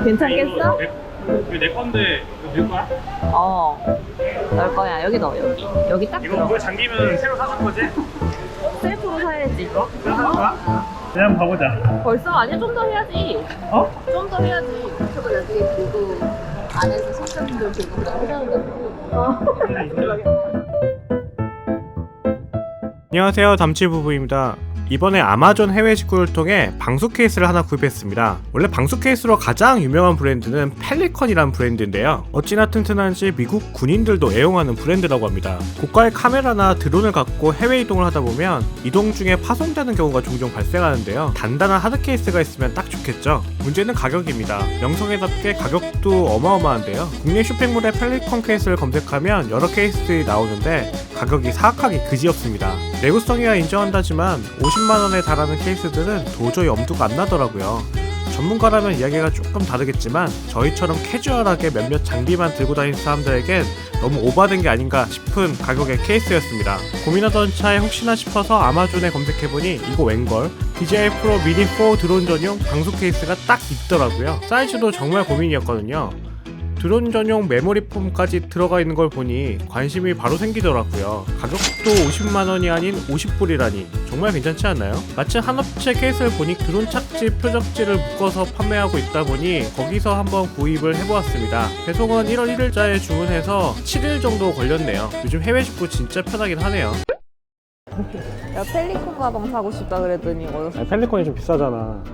괜찮겠어? 이거 내 건데 이거 넣을 거야? 넣을 거야. 여기 넣어. 여기 딱 이거 들어. 물 잠기면 새로 사줄 거지? 셀프로 사야지. 이거? 새로 사줄 거야? 그냥 봐보자. 벌써? 아니야, 좀 더 해야지. 어? 좀 더 해야지. 저거 나중에 들고 안에서 손잡이들 들고 그냥 회장들 안녕하세요, 담치부부입니다. 이번에 아마존 해외 직구를 통해 방수 케이스를 하나 구입했습니다. 원래 방수 케이스로 가장 유명한 브랜드는 펠리컨이라는 브랜드인데요, 어찌나 튼튼한지 미국 군인들도 애용하는 브랜드라고 합니다. 고가의 카메라나 드론을 갖고 해외 이동을 하다 보면 이동 중에 파손되는 경우가 종종 발생하는데요, 단단한 하드 케이스가 있으면 딱 좋겠죠. 문제는 가격입니다. 명성에답게 가격도 어마어마한데요, 국내 쇼핑몰에 펠리컨 케이스를 검색하면 여러 케이스들이 나오는데 가격이 사악하게 그지없습니다. 내구성이야 인정한다지만 50만원에 달하는 케이스들은 도저히 엄두가 안 나더라고요. 전문가라면 이야기가 조금 다르겠지만 저희처럼 캐주얼하게 몇몇 장비만 들고 다니는 사람들에겐 너무 오바된 게 아닌가 싶은 가격의 케이스였습니다. 고민하던 차에 혹시나 싶어서 아마존에 검색해보니 이거 웬걸? DJI 프로 미니 4 드론 전용 방수 케이스가 딱 있더라고요. 사이즈도 정말 고민이었거든요. 드론 전용 메모리 폼까지 들어가 있는 걸 보니 관심이 바로 생기더라고요. 가격도 50만원이 아닌 50불이라니 정말 괜찮지 않나요? 마침 한 업체 케이스를 보니 드론 착지 표적지를 묶어서 판매하고 있다 보니 거기서 한번 구입을 해보았습니다. 배송은 1월 1일자에 주문해서 7일 정도 걸렸네요. 요즘 해외 직구 진짜 편하긴 하네요. 야, 펠리컨 가방 사고 싶다 그랬더니 펠리컨이 좀 비싸잖아.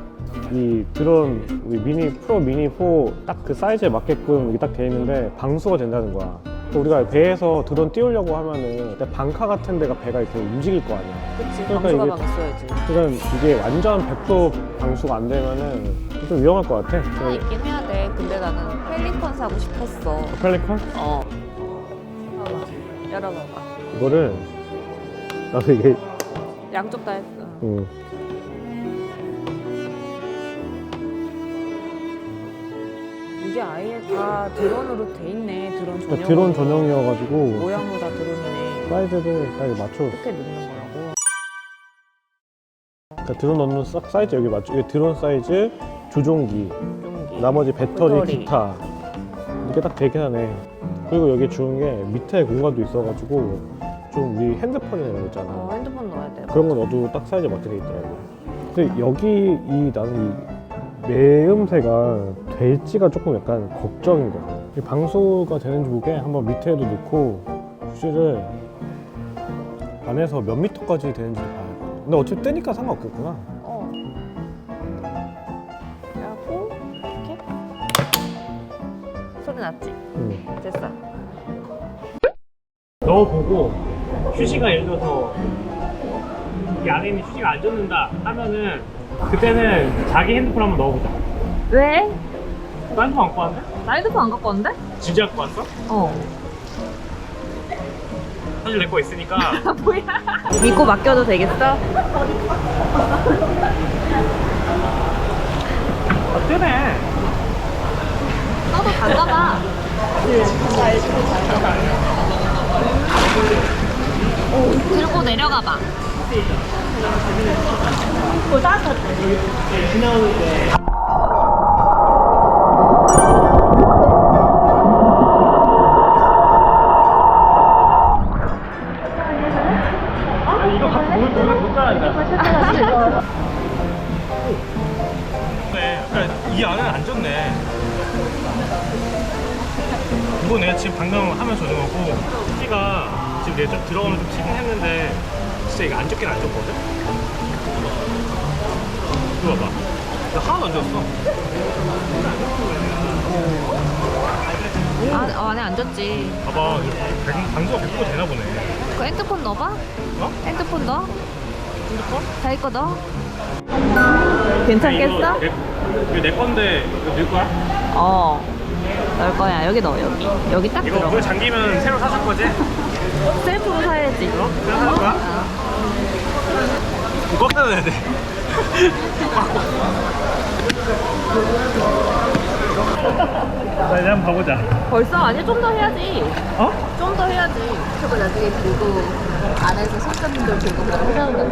이 드론 미니 프로 미니 4 딱 그 사이즈에 맞게끔 이게 딱 돼 있는데 방수가 된다는 거야. 또 우리가 배에서 드론 띄우려고 하면은 방카 같은 데가 배가 이렇게 움직일 거 아니야. 그치, 그러니까 방수 이게- 가방 있어야지. 그러니까 이게 완전 100% 방수가 안 되면은 좀 위험할 것 같아. 하나 있긴 해야 돼. 근데 나는 펠리컨 사고 싶었어. 펠리컨? 열어봐봐. 이거를 나도 이게 양쪽 다 했어. 이게 아예 다 드론으로 돼 있네. 드론 전용. 그러니까 드론 전용이어가지고 모양도 다 드론이네. 사이즈를 딱 맞춰. 이렇게 넣는 거라고. 그러니까 드론 넣는 사이즈 여기 맞춰. 이게 드론 사이즈, 조종기, 용기. 나머지 배터리, 배터리. 기타 이렇게 딱 되게 하네. 그리고 여기 좋은 게 밑에 공간도 있어가지고 좀 우리 핸드폰이나 이런 거 있잖아. 핸드폰 넣어야 돼. 그런 거 넣어도 딱 사이즈 맞게 돼 있더라고. 근데 여기 나는 이 매음새가 될지가 조금 약간 걱정인 거야. 이 방수가 되는지 보게 한번 밑에도 넣고 휴지를 안에서 몇 미터까지 되는지 봐야 돼. 근데 어차피 뜨니까 상관없겠구나. 하고 이렇게 소리 났지? 됐어. 넣어보고 휴지가 예를 들어서 이 안에 있는 휴지가 안 젖는다 하면은 그때는 자기 핸드폰 한번 넣어보자. 왜? 나 핸드폰 안 갖고 왔는데? 나 핸드폰 안 갖고 왔는데? 진짜 갖고 왔어? 사실 내 거 있으니까. 뭐야? 믿고 맡겨도 되겠어? 뜨네. 나도 간다봐. 들고 내려가봐. 지나오는데. 이거 갖고 못 따라한다. 네, 그러니까 이 안은 안 젖네. 이거 내가 지금 방금 하면 젖은 거고, 휴지가 지금 내가 좀 들어가면 좀 튀긴 했는데 진짜 이거 안 젖긴 안 젖거든? 이거 봐봐. 나 하나도 안 젖었어. 안에 앉았지. 봐봐, 방수가 100% 되나 보네. 그 핸드폰 넣어봐. 어? 핸드폰 넣어. 핸드폰? 자기 거 넣어. 괜찮겠어? 이거 내 건데 이거 넣을 거야? 넣을 거야. 여기 넣어. 여기 딱 이거 들어. 물 잠기면 새로 사줄 거지? 셀프로 사야지. 새로 사줄 거야? 이거 꽉 닫아야 돼. 자, 이제 한번 봐보자. 벌써? 아니야, 좀 더 해야지. 어? 좀 더 해야지. 저거 나중에 들고 안에서 손잡이들 들고 그냥 회장들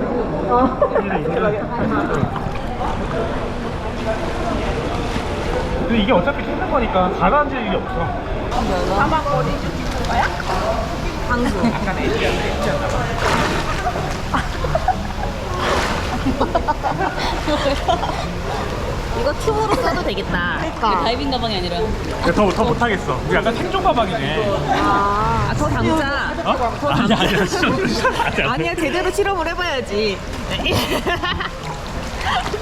근데 이게 어차피 뜯는 거니까 가라앉을 일이 없어. 사막 어디 좀 있는 거야? 방수. 약간 애기였나 봐. 이거 튜브로 써도 되겠다. 그러니까. 다이빙 가방이 아니라. 더 못하겠어. 이게 약간 생존 가방이네. 더 담자. 어? 아니야, 진짜. 아니야, 제대로 실험을 해봐야지.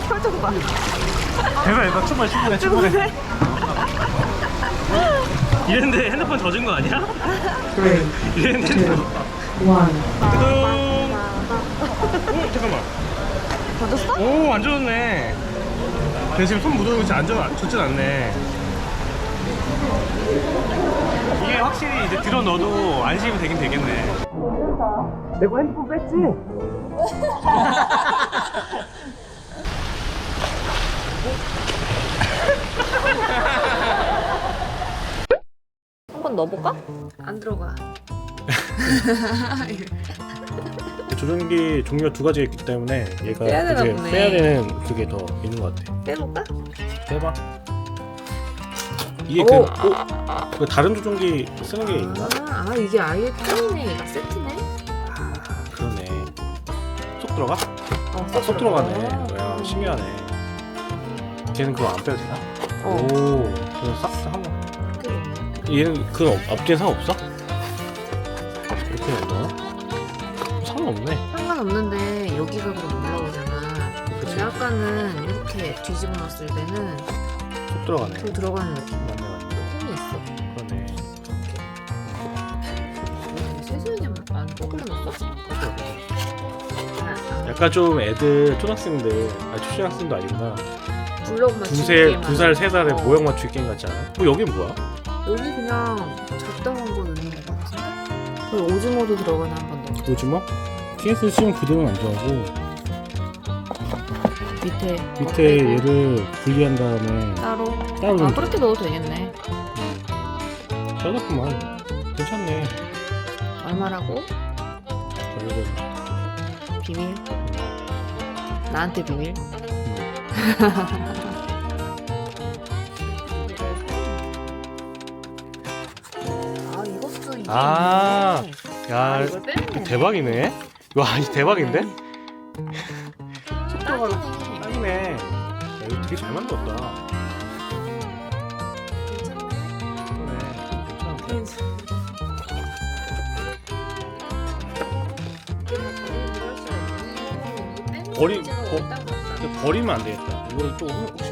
표정 봐. 대박, 충분해. 이랬는데 핸드폰 젖은 거 아니야? 그래. 이랬는데 핸드폰. 오, 잠깐만. 젖었어? 오, 안 젖었네. 근데 지금 손 묻어놓고 젖진 않네. 이게 확실히 이제 들어 넣어도 안심이 되긴 되겠네. 내가 핸드폰 뺐지? 한번 넣어볼까? 안 들어가. 조종기 종류가 두 가지 있기 때문에 얘가 빼야 되나 이제 보네. 빼야 되는 그게 더 있는 것 같아. 빼볼까? 빼봐. 이게 그 다른 조종기 쓰는 게 있나? 이게 아예 편이네. 얘가 세트네. 그러네. 속 들어가? 속 들어가네. 뭐야, 신기하네. 걔는 그거 안 빼도 되나? 오, 그럼 싹 한번. 얘는 그 앞뒤에 상관없어? 이렇게 넣어? 상관없네. 상관없는데 여기가 그럼 올라오잖아. 그치. 근데 아까는 이렇게 뒤집어 놨을 때는 속 들어가네. 좀 들어가는 느낌. 맞네. 힘이 있어. 그러네. 세수연이 안 거꾸로 넣었어? 약간 좀 애들 초등학생들, 초등학생도 아니구나. 블럭 두 살, 세 살에 모형 맞추기 게임 같지 않아? 여긴 뭐야? 여기 그냥 적당한 거 넣는 거 같은데? 그 오징어도 들어가나 한번 넣어. 오징어? 케이스 씌운 그대로는 안 좋아하고 밑에 얘를 분리한 다음에 따로? 따로 아 그렇게 넣어도 되겠네. 잘랐구만. 괜찮네. 얼마라고? 저거는 비밀? 나한테 비밀? 아 이것도 이게 아, 있네. 야, 이걸 빼면 되네. 대박이네. 와, 이 대박인데? 딱이네. 딱이네. 야, 이거 되게 잘 만들었다. 그러네. 괜찮은데? 버리면 안 되겠다. 이거를 또 혹시